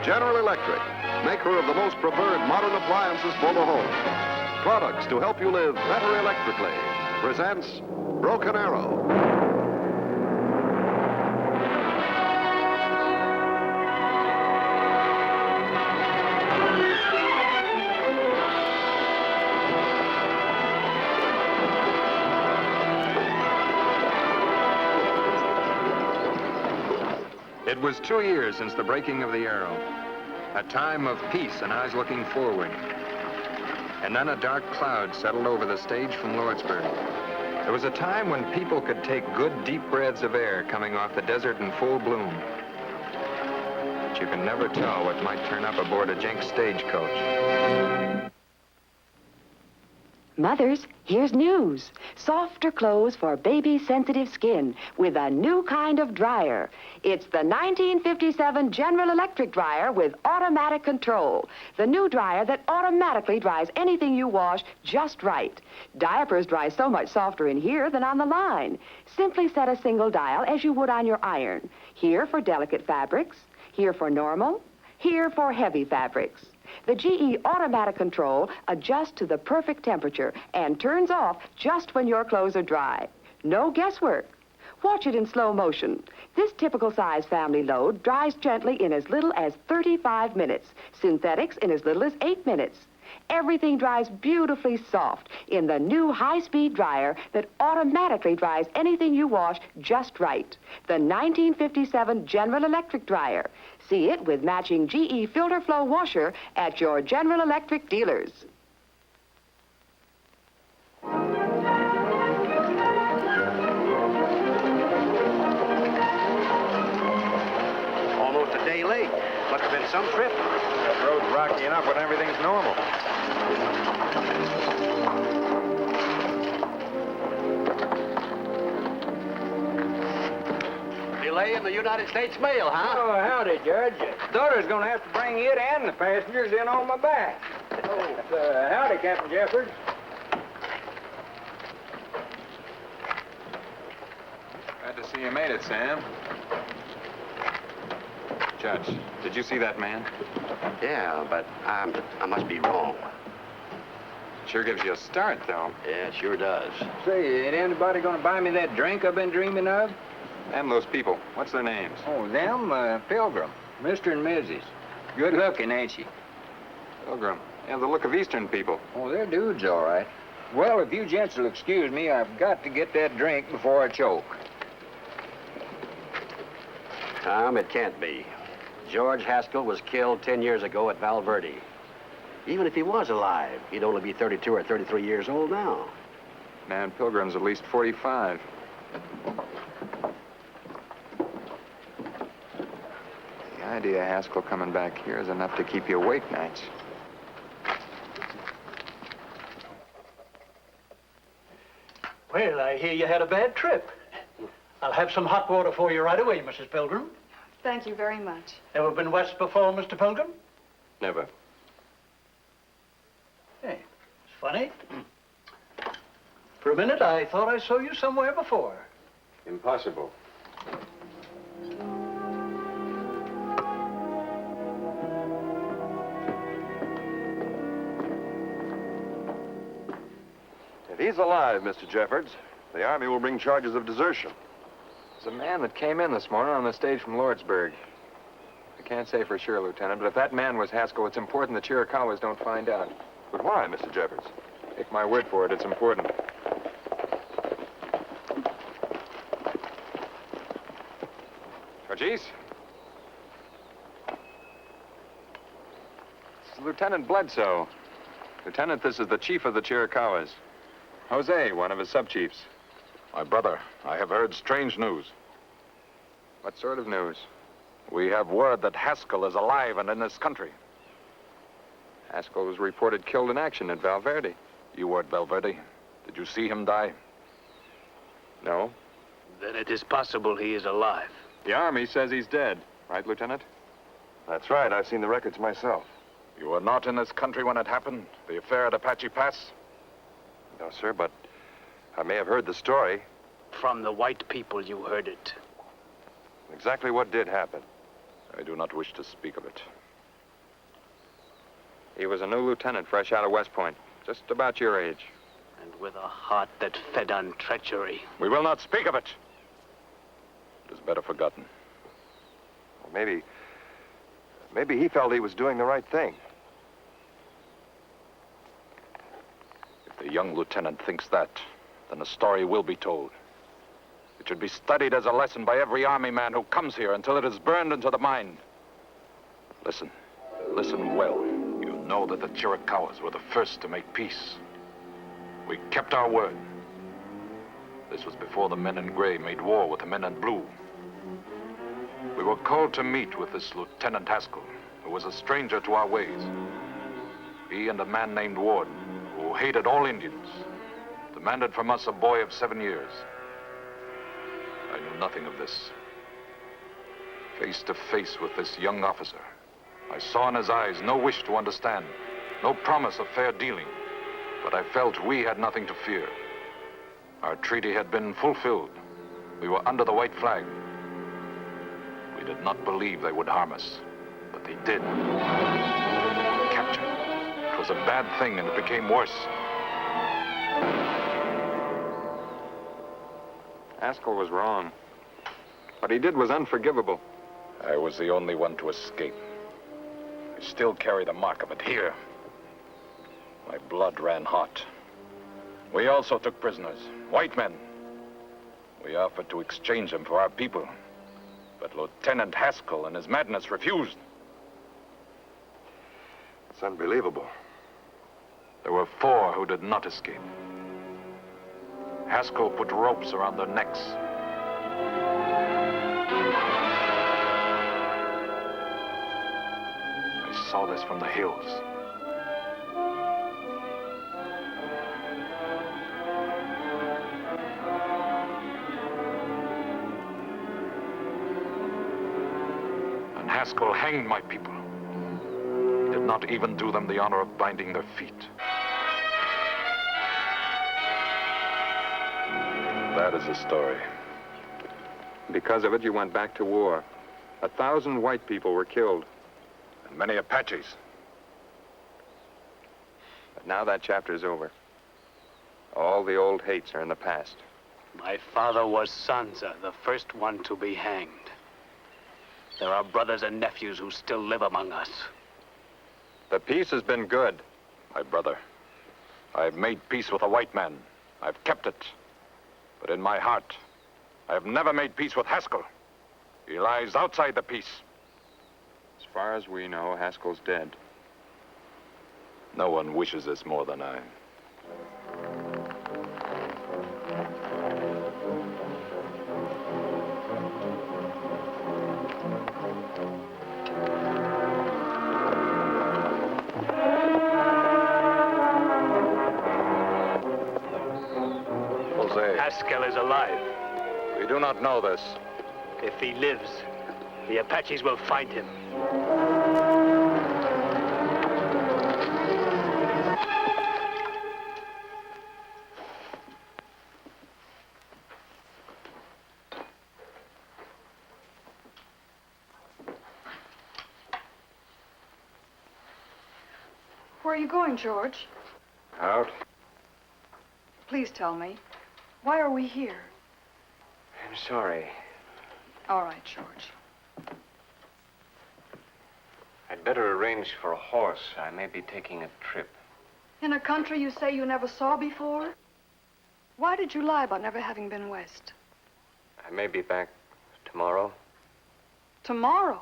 General Electric, maker of the most preferred modern appliances for the home. Products to help you live better electrically, presents Broken Arrow. It was 2 years since the breaking of the Arrow, a time of peace and eyes looking forward. And then a dark cloud settled over the stage from Lordsburg. There was a time when people could take good, deep breaths of air coming off the desert in full bloom. But you can never tell what might turn up aboard a Jenks stagecoach. Mothers, here's news. Softer clothes for baby-sensitive skin with a new kind of dryer. It's the 1957 General Electric dryer with automatic control. The new dryer that automatically dries anything you wash just right. Diapers dry so much softer in here than on the line. Simply set a single dial as you would on your iron. Here for delicate fabrics, here for normal, here for heavy fabrics. The GE automatic control adjusts to the perfect temperature and turns off just when your clothes are dry. No guesswork. Watch it in slow motion. This typical size family load dries gently in as little as 35 minutes. Synthetics in as little as 8 minutes. Everything dries beautifully soft in the new high-speed dryer that automatically dries anything you wash just right. The 1957 General Electric dryer. See it with matching GE filter flow washer at your General Electric dealers. Almost a day late. Must have been some trip. That road's rocky enough when everything's normal. Delay in the United States mail, huh? Oh, howdy, Judge. Daughter's gonna have to bring it and the passengers in on my back. Oh, howdy, Captain Jeffords. Glad to see you made it, Sam. Judge, did you see that man? Yeah, but I must be wrong. Sure gives you a start, though. Yeah, it sure does. Say, ain't anybody gonna buy me that drink I've been dreaming of? And those people, what's their names? Oh, them, Pilgrim, Mr. and Mrs. Good looking, ain't she? Pilgrim. They have the look of Eastern people. Oh, they're dudes, all right. Well, if you gents will excuse me, I've got to get that drink before I choke. Tom, it can't be. George Haskell was killed 10 years ago at Val Verde. Even if he was alive, he'd only be 32 or 33 years old now. Man, Pilgrim's at least 45. The idea of Haskell coming back here is enough to keep you awake nights. Well, I hear you had a bad trip. I'll have some hot water for you right away, Mrs. Pilgrim. Thank you very much. Ever been west before, Mr. Pilgrim? Never. Hey, it's funny. For a minute, I thought I saw you somewhere before. Impossible. If he's alive, Mr. Jeffords, the Army will bring charges of desertion. There's a man that came in this morning on the stage from Lordsburg. I can't say for sure, Lieutenant, but if that man was Haskell, it's important the Chiricahuas don't find out. But why, Mr. Jeffords? Take my word for it, it's important. Georgis? This is Lieutenant Bledsoe. Lieutenant, this is the chief of the Chiricahuas. Jose, one of his sub-chiefs. My brother, I have heard strange news. What sort of news? We have word that Haskell is alive and in this country. Haskell was reported killed in action at Val Verde. You were at Val Verde. Did you see him die? No. Then it is possible he is alive. The Army says he's dead. Right, Lieutenant? That's right. I've seen the records myself. You were not in this country when it happened? The affair at Apache Pass? No, sir, but I may have heard the story. From the white people, you heard it. Exactly what did happen? I do not wish to speak of it. He was a new lieutenant fresh out of West Point, just about your age. And with a heart that fed on treachery. We will not speak of it. It is better forgotten. Well, maybe he felt he was doing the right thing. If the young lieutenant thinks that, then a story will be told. It should be studied as a lesson by every army man who comes here until it is burned into the mind. Listen. Listen well. You know that the Chiricahuas were the first to make peace. We kept our word. This was before the men in gray made war with the men in blue. We were called to meet with this Lieutenant Haskell, who was a stranger to our ways. He and a man named Ward, who hated all Indians, demanded from us a boy of 7 years. I knew nothing of this. Face to face with this young officer, I saw in his eyes no wish to understand, no promise of fair dealing, but I felt we had nothing to fear. Our treaty had been fulfilled. We were under the white flag. We did not believe they would harm us, but they did. Capture. It was a bad thing, and it became worse. Haskell was wrong. What he did was unforgivable. I was the only one to escape. I still carry the mark of it here. My blood ran hot. We also took prisoners, white men. We offered to exchange them for our people. But Lieutenant Haskell in his madness refused. It's unbelievable. There were 4 who did not escape. Haskell put ropes around their necks. I saw this from the hills. And Haskell hanged my people. He did not even do them the honor of binding their feet. That is the story. Because of it, you went back to war. 1,000 white people were killed. And many Apaches. But now that chapter's over. All the old hates are in the past. My father was Sansa, the first one to be hanged. There are brothers and nephews who still live among us. The peace has been good. My brother, I've made peace with a white man. I've kept it. But in my heart, I have never made peace with Haskell. He lies outside the peace. As far as we know, Haskell's dead. No one wishes this more than I. Haskell is alive. We do not know this. If he lives, the Apaches will find him. Where are you going, George? Out? Please tell me. Why are we here? I'm sorry. All right, George. I'd better arrange for a horse. I may be taking a trip. In a country you say you never saw before? Why did you lie about never having been west? I may be back tomorrow. Tomorrow?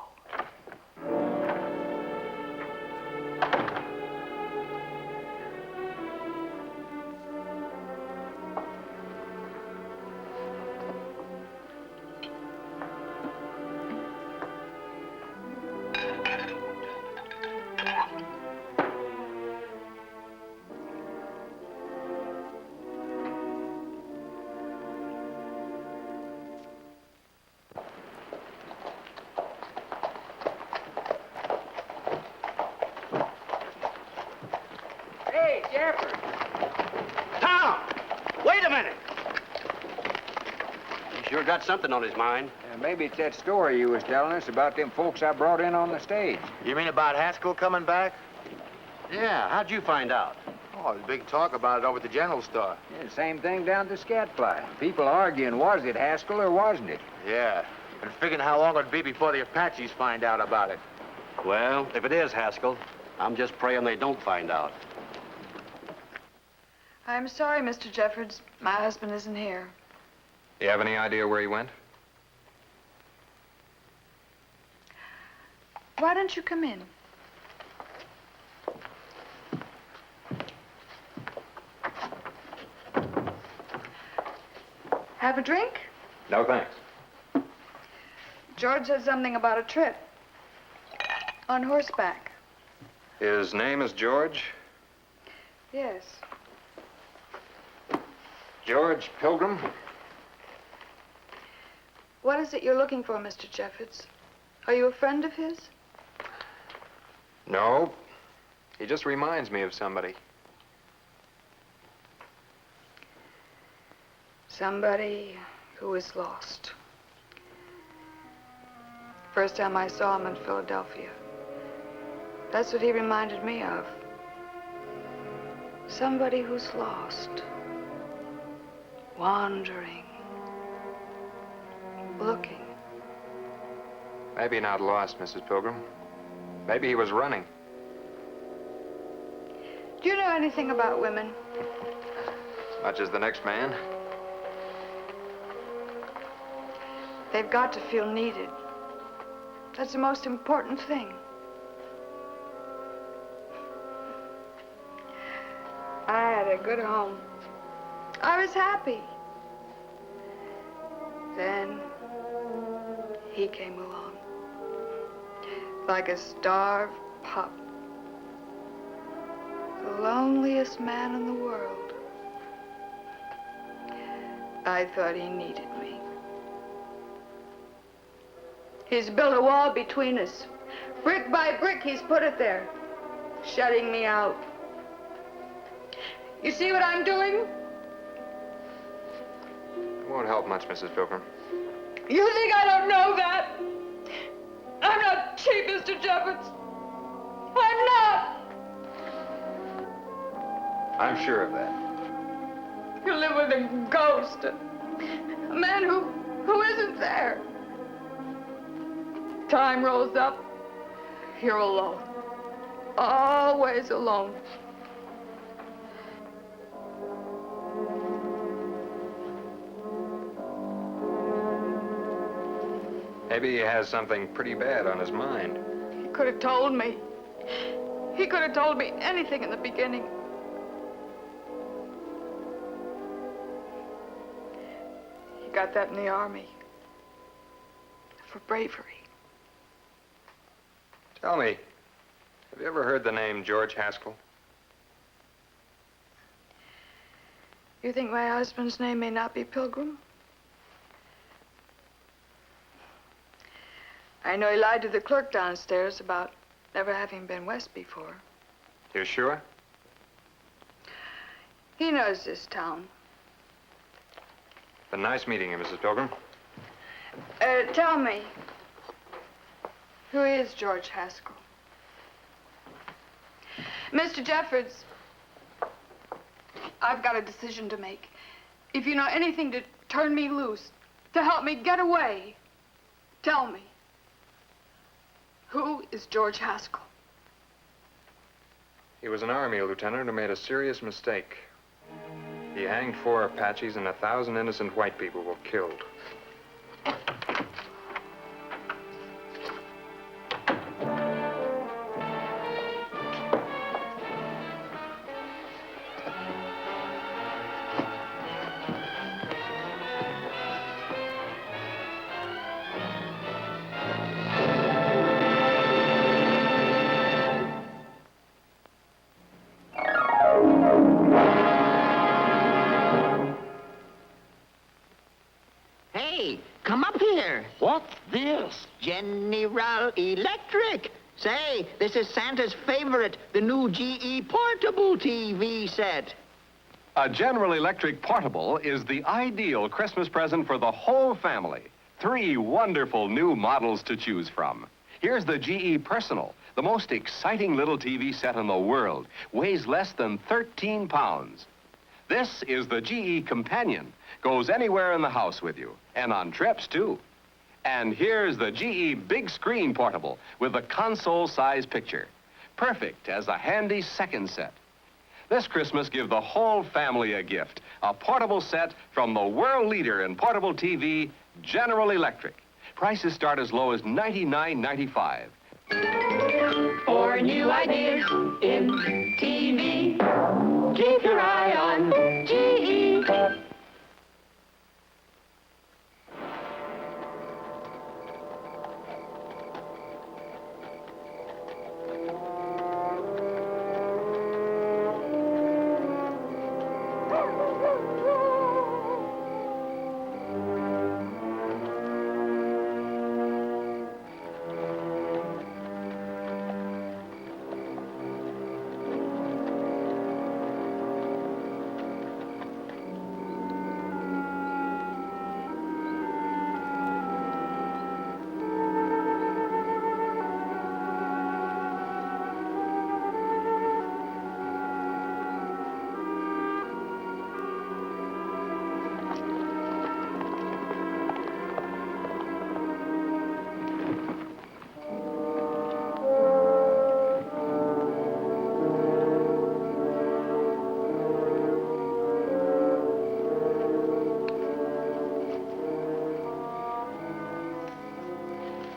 Hey, Jeffers. Tom! Wait a minute! He sure got something on his mind. Maybe it's that story you was telling us about them folks I brought in on the stage. You mean about Haskell coming back? Yeah, how'd you find out? Oh, there's big talk about it over at the general store. Yeah, same thing down at the scat fly. People arguing, was it Haskell or wasn't it? Yeah, and figuring how long it'd be before the Apaches find out about it. Well, if it is Haskell, I'm just praying they don't find out. I'm sorry, Mr. Jeffords. My husband isn't here. You have any idea where he went? Why don't you come in? Have a drink? No, thanks. George said something about a trip. On horseback. His name is George? Yes. George Pilgrim? What is it you're looking for, Mr. Jeffords? Are you a friend of his? No. He just reminds me of somebody. Somebody who is lost. First time I saw him in Philadelphia. That's what he reminded me of. Somebody who's lost. Wandering. Looking. Maybe not lost, Mrs. Pilgrim. Maybe he was running. Do you know anything about women? As much as the next man. They've got to feel needed. That's the most important thing. I had a good home. I was happy. Then he came along. Like a starved pup. The loneliest man in the world. I thought he needed me. He's built a wall between us. Brick by brick, he's put it there, shutting me out. You see what I'm doing? It won't help much, Mrs. Pilgrim. You think I don't know that? I'm not cheap, Mr. Jeffords. I'm not. I'm sure of that. You live with a ghost. A man who isn't there. Time rolls up. You're alone. Always alone. Maybe he has something pretty bad on his mind. He could have told me. He could have told me anything in the beginning. He got that in the Army. For bravery. Tell me, have you ever heard the name George Haskell? You think my husband's name may not be Pilgrim? I know he lied to the clerk downstairs about never having been west before. You sure? He knows this town. Been nice meeting you, Mrs. Pilgrim. Tell me, who is George Haskell? Mr. Jeffords, I've got a decision to make. If you know anything to turn me loose, to help me get away, tell me. Who is George Haskell? He was an Army lieutenant who made a serious mistake. He hanged 4 Apaches and 1,000 innocent white people were killed. Come up here. What's this? General Electric. Say, this is Santa's favorite, the new GE Portable TV set. A General Electric Portable is the ideal Christmas present for the whole family. 3 wonderful new models to choose from. Here's the GE Personal, the most exciting little TV set in the world. Weighs less than 13 pounds. This is the GE Companion. Goes anywhere in the house with you, and on trips, too. And here's the GE Big Screen Portable with a console-size picture. Perfect as a handy second set. This Christmas, give the whole family a gift. A portable set from the world leader in portable TV, General Electric. Prices start as low as $99.95. For new ideas in TV, keep your eye on GE.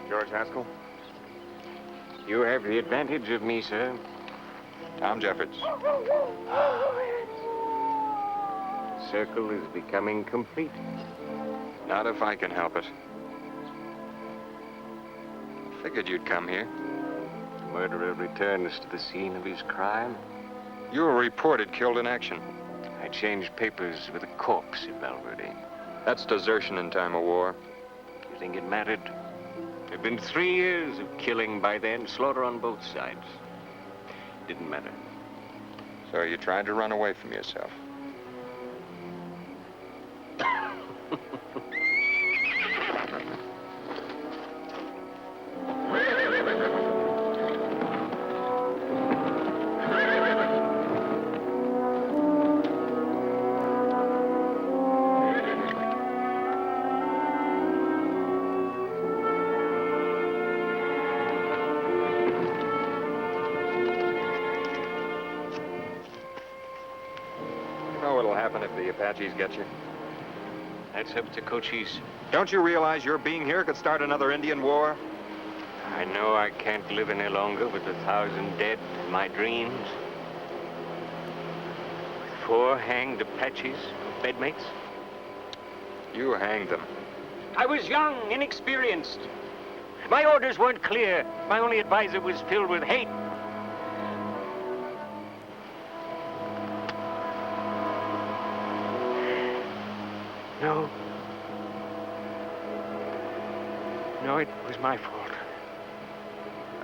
George Haskell? You have the advantage of me, sir. Tom Jeffords. Circle is becoming complete. Not if I can help it. Figured you'd come here. The murderer returns to the scene of his crime. You were reported killed in action. I changed papers with a corpse at Valverde. That's desertion in time of war. You think it mattered? There'd been 3 years of killing by then, slaughter on both sides. Didn't matter. So you tried to run away from yourself. If the Apaches get you. That's up to Cochise. Don't you realize your being here could start another Indian war? I know I can't live any longer with 1,000 dead in my dreams. With 4 hanged Apaches, bedmates. You hanged them. I was young, inexperienced. My orders weren't clear. My only advisor was filled with hate. No. No, it was my fault.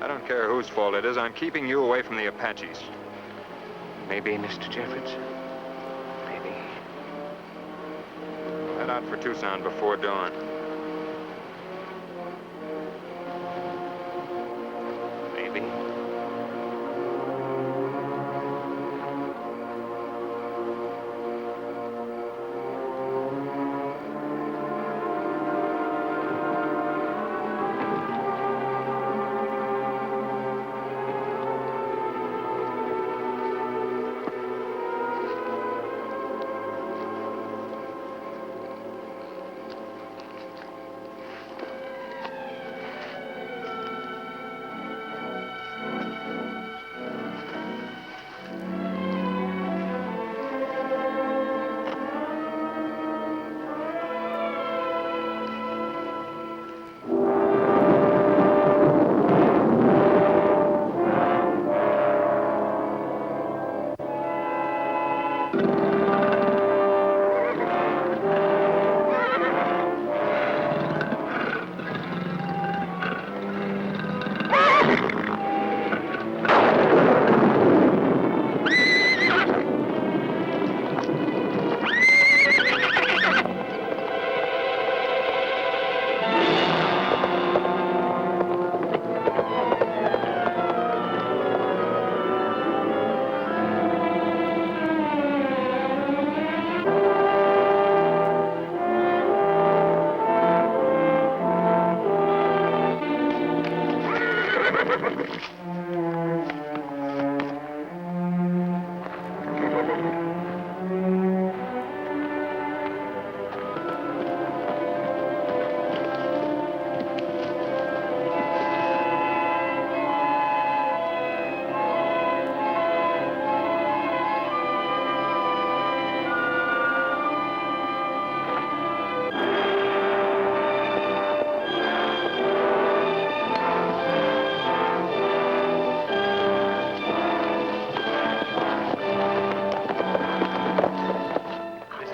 I don't care whose fault it is. I'm keeping you away from the Apaches. Maybe, Mr. Jeffords. Maybe. Head out for Tucson before dawn. Maybe.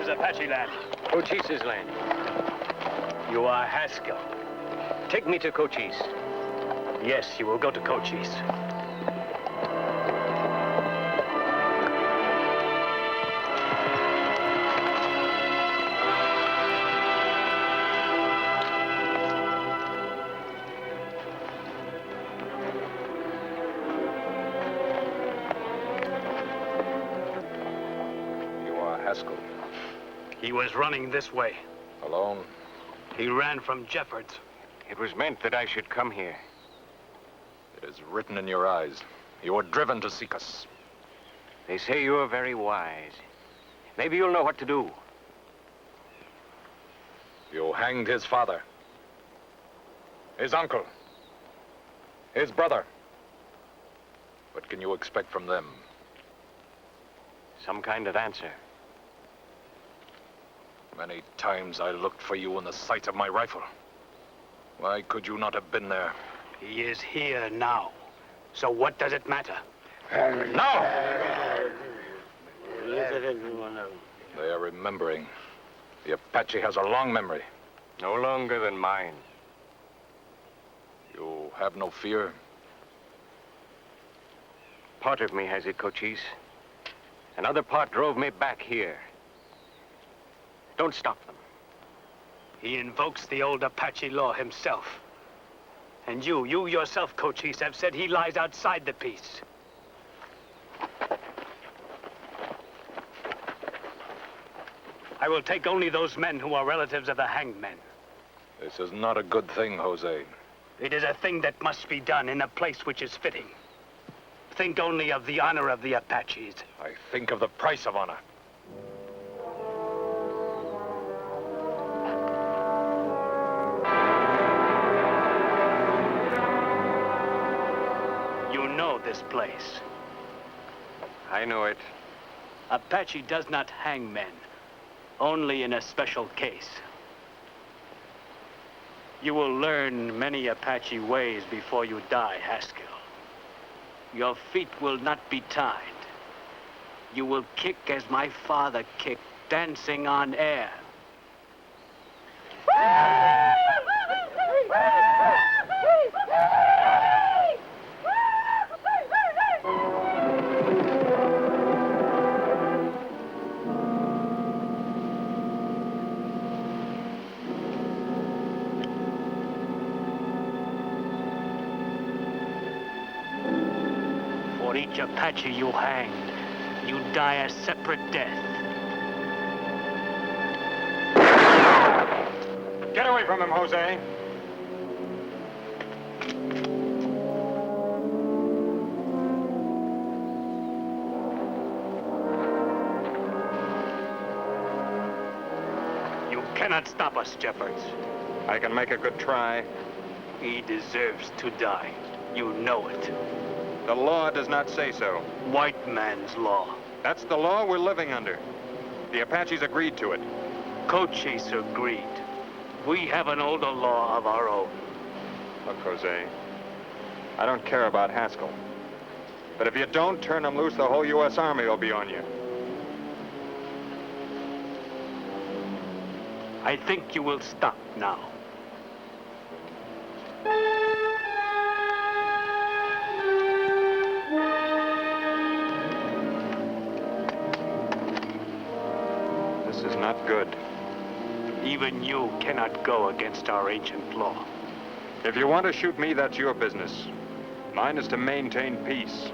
Apache land. Cochise's land. You are Haskell. Take me to Cochise. Yes, you will go to Cochise. You are Haskell. He was running this way. Alone? He ran from Jeffords. It was meant that I should come here. It is written in your eyes. You were driven to seek us. They say you are very wise. Maybe you'll know what to do. You hanged his father, his uncle, his brother. What can you expect from them? Some kind of answer. Many times I looked for you in the sight of my rifle. Why could you not have been there? He is here now. So what does it matter? No! They are remembering. The Apache has a long memory. No longer than mine. You have no fear? Part of me has it, Cochise. Another part drove me back here. Don't stop them. He invokes the old Apache law himself. And you yourself, Cochise, have said he lies outside the peace. I will take only those men who are relatives of the hanged men. This is not a good thing, Jose. It is a thing that must be done in a place which is fitting. Think only of the honor of the Apaches. I think of the price of honor. You know this place. I know it. Apache does not hang men, only in a special case. You will learn many Apache ways before you die, Haskell. Your feet will not be tied. You will kick as my father kicked, dancing on air. For each Apache you hang, you die a separate death. Get away from him, Jose. You cannot stop us, Jeffords. I can make a good try. He deserves to die. You know it. The law does not say so. White man's law. That's the law we're living under. The Apaches agreed to it. Cochise agreed. We have an older law of our own. Look, Jose, I don't care about Haskell. But if you don't turn him loose, the whole U.S. Army will be on you. I think you will stop now. This is not good. Even you cannot go against our ancient law. If you want to shoot me, that's your business. Mine is to maintain peace.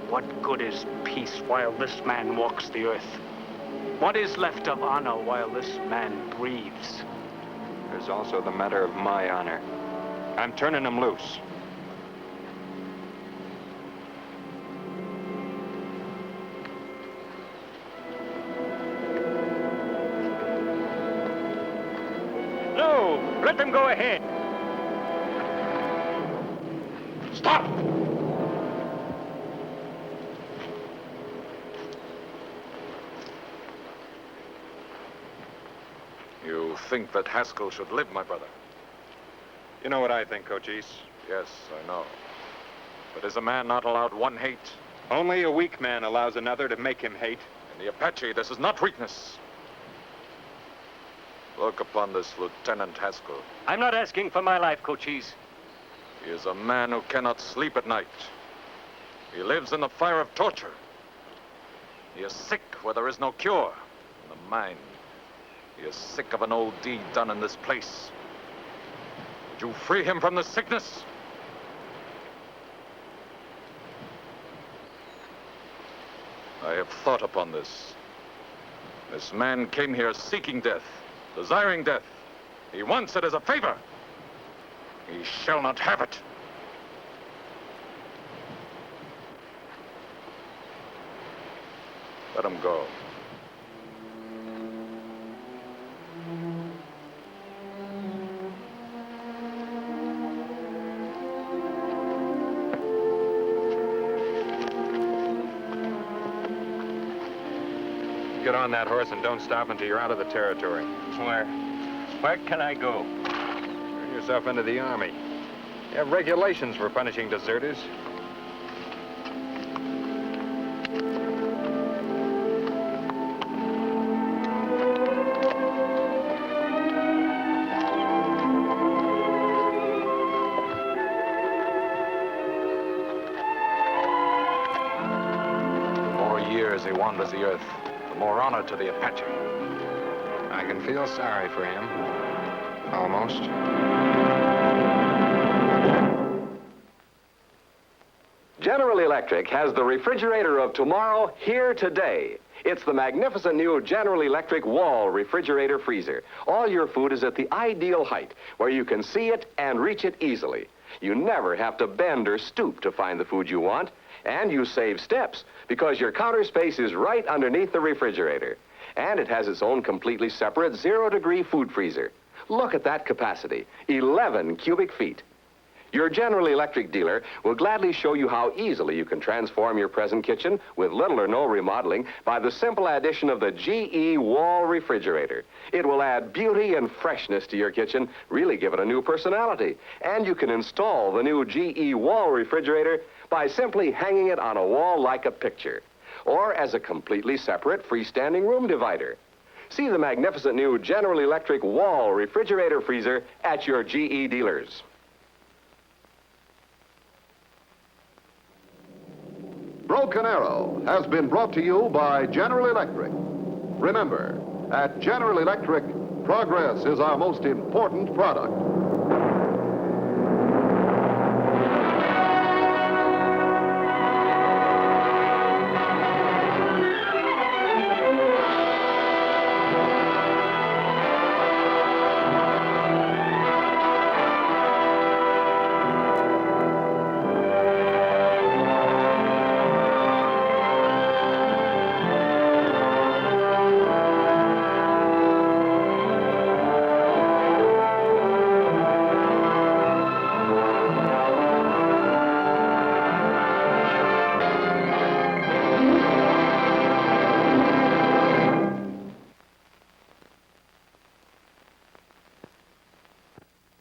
What good is peace while this man walks the earth? What is left of honor while this man breathes? There's also the matter of my honor. I'm turning him loose. Let them go ahead. Stop! You think that Haskell should live, my brother? You know what I think, Cochise? Yes, I know. But is a man not allowed one hate? Only a weak man allows another to make him hate. In the Apache, this is not weakness. Look upon this Lieutenant Haskell. I'm not asking for my life, Cochise. He is a man who cannot sleep at night. He lives in the fire of torture. He is sick where there is no cure. In the mind, he is sick of an old deed done in this place. Would you free him from the sickness? I have thought upon this. This man came here seeking death, desiring death. He wants it as a favor. He shall not have it. Let him go. Get on that horse and don't stop until you're out of the territory. Where can I go? Turn yourself into the Army. You have regulations for punishing deserters. The more years he wanders the earth, the more honor to the Apache. I can feel sorry for him. Almost. General Electric has the refrigerator of tomorrow here today. It's the magnificent new General Electric wall refrigerator freezer. All your food is at the ideal height, where you can see it and reach it easily. You never have to bend or stoop to find the food you want, and you save steps because your counter space is right underneath the refrigerator. And it has its own completely separate 0-degree food freezer. Look at that capacity, 11 cubic feet. Your General Electric dealer will gladly show you how easily you can transform your present kitchen with little or no remodeling by the simple addition of the GE wall refrigerator. It will add beauty and freshness to your kitchen, really give it a new personality. And you can install the new GE wall refrigerator by simply hanging it on a wall like a picture, or as a completely separate freestanding room divider. See the magnificent new General Electric wall refrigerator freezer at your GE dealers. Broken Arrow has been brought to you by General Electric. Remember, at General Electric, progress is our most important product.